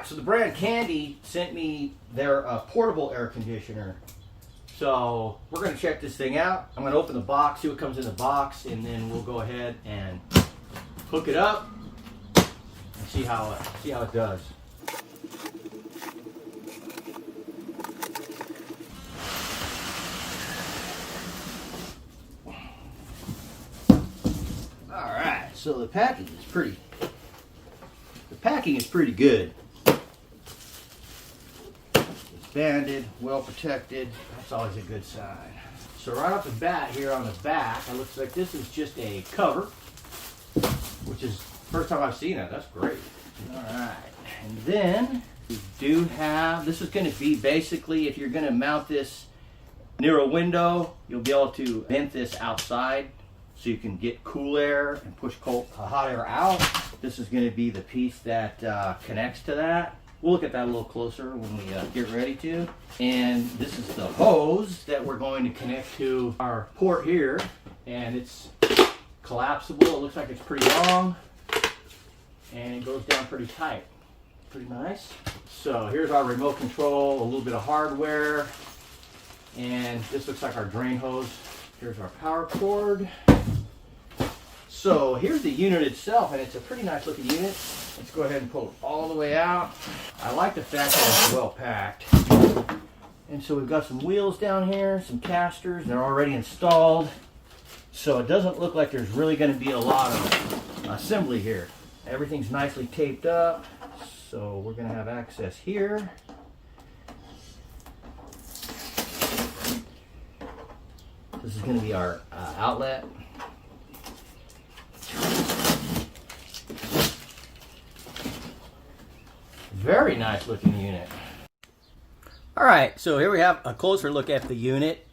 right, so the brand Candy sent me their portable air conditioner. So we're going to check this thing out. I'm going to open the box, see what comes in the box, and then we'll go ahead and hook it up and see how it does. All right, so the packing is pretty good. Banded, well protected. That's always a good sign. So right off the bat here on the back, it looks like this is just a cover, which is the first time I've seen it. That's great. All right, and then we do have, this is going to be basically, if you're going to mount this near a window, you'll be able to vent this outside so you can get cool air and push hot air out. This is going to be the piece that connects to that. We'll look at that a little closer when we get ready to. And this is the hose that we're going to connect to our port here. And it's collapsible. It looks like it's pretty long. And it goes down pretty tight. Pretty nice. So here's our remote control, a little bit of hardware. And this looks like our drain hose. Here's our power cord. So here's the unit itself, and it's a pretty nice looking unit. Let's go ahead and pull it all the way out. I like the fact that it's well packed. And so we've got some wheels down here, some casters, they're already installed. So it doesn't look like there's really going to be a lot of assembly here. Everything's nicely taped up. So we're going to have access here. This is going to be our outlet. Very nice looking unit. All right, so here we have a closer look at the unit.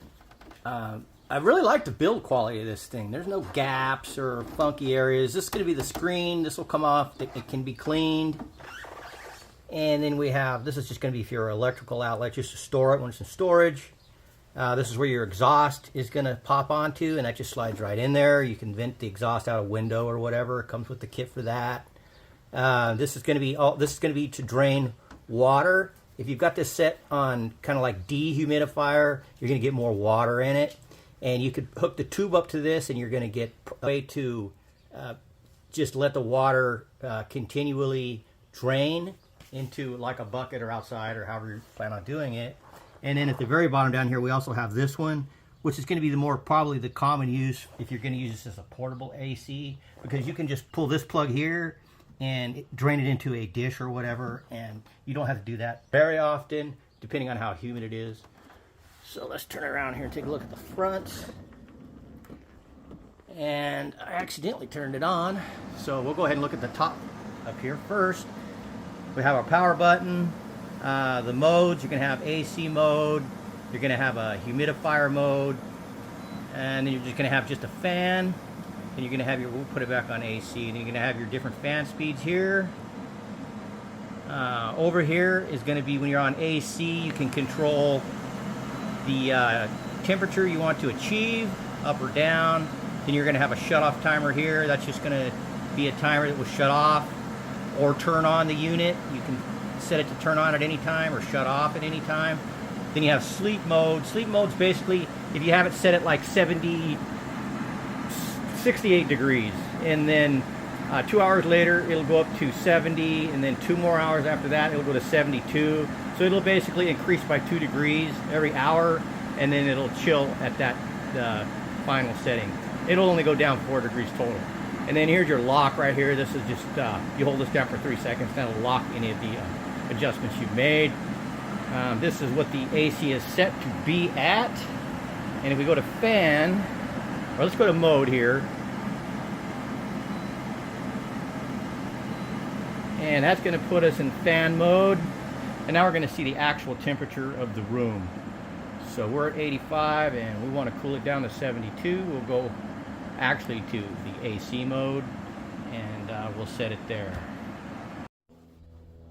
I really like the build quality of this thing. There's no gaps or funky areas. This is going to be the screen. This will come off. It can be cleaned. And then we have, this is just going to be for your electrical outlet, just to store it when it's in storage. This is where your exhaust is going to pop onto, and that just slides right in there. You can vent the exhaust out a window or whatever. It comes with the kit for that. This is going to be to drain water. If you've got this set on kind of like dehumidifier, you're going to get more water in it. And you could hook the tube up to this, and you're going to get a way to just let the water continually drain into like a bucket or outside or however you plan on doing it. And then at the very bottom down here, we also have this one, which is going to be probably the common use if you're going to use this as a portable AC, because you can just pull this plug here and drain it into a dish or whatever, and you don't have to do that very often, depending on how humid it is. So let's turn around here and take a look at the front. And I accidentally turned it on, so we'll go ahead and look at the top up here first. We have our power button. The modes, you're going to have AC mode, you're going to have a humidifier mode, and then you're just going to have just a fan, and you're going to have your, we'll put it back on AC, and you're going to have your different fan speeds here. Over here is going to be when you're on AC, you can control the temperature you want to achieve, up or down. Then you're going to have a shut-off timer here. That's just going to be a timer that will shut off or turn on the unit. You can set it to turn on at any time or shut off at any time. Then you have sleep mode. Sleep mode's basically if you have it set at like 68 degrees, and then 2 hours later it'll go up to 70, and then 2 more hours after that it'll go to 72. So it'll basically increase by 2 degrees every hour, and then it'll chill at that final setting. It'll only go down 4 degrees total. And then here's your lock right here. This is just, you hold this down for 3 seconds, that'll lock any of the adjustments you've made. This is what the AC is set to be at. And if we go to fan, or let's go to mode here. And that's going to put us in fan mode. And now we're going to see the actual temperature of the room. So we're at 85 and we want to cool it down to 72. We'll go actually to the AC mode, and we'll set it there.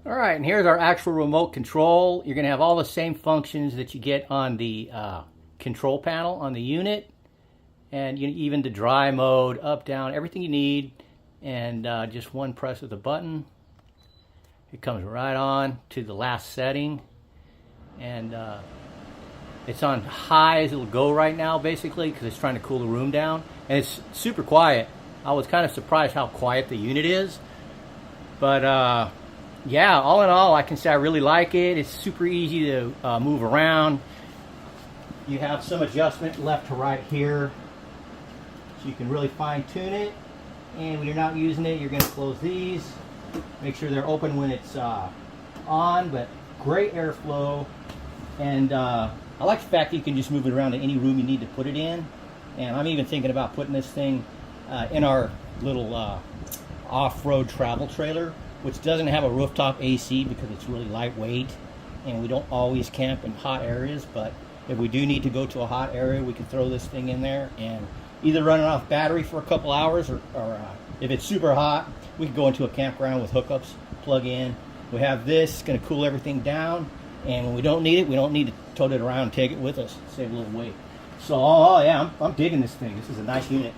All right, and here's our actual remote control. You're going to have all the same functions that you get on the control panel on the unit, and even the dry mode, up, down, everything you need, and just one press of the button. It comes right on to the last setting, and it's on high as it'll go right now, basically, because it's trying to cool the room down. And it's super quiet. I was kind of surprised how quiet the unit is. But yeah, all in all, I can say I really like it. It's super easy to move around. You have some adjustment left to right here, so you can really fine tune it. And when you're not using it, you're going to close these. Make sure they're open when it's on, but great airflow. And I like the fact that you can just move it around to any room you need to put it in. And I'm even thinking about putting this thing in our little off-road travel trailer, which doesn't have a rooftop AC because it's really lightweight, and we don't always camp in hot areas. But if we do need to go to a hot area, we can throw this thing in there and either run it off battery for a couple hours, or if it's super hot, we can go into a campground with hookups, plug in. We have this, it's going to cool everything down, and when we don't need it, we don't need to tote it around and take it with us, save a little weight. So, oh yeah, I'm digging this thing. This is a nice unit.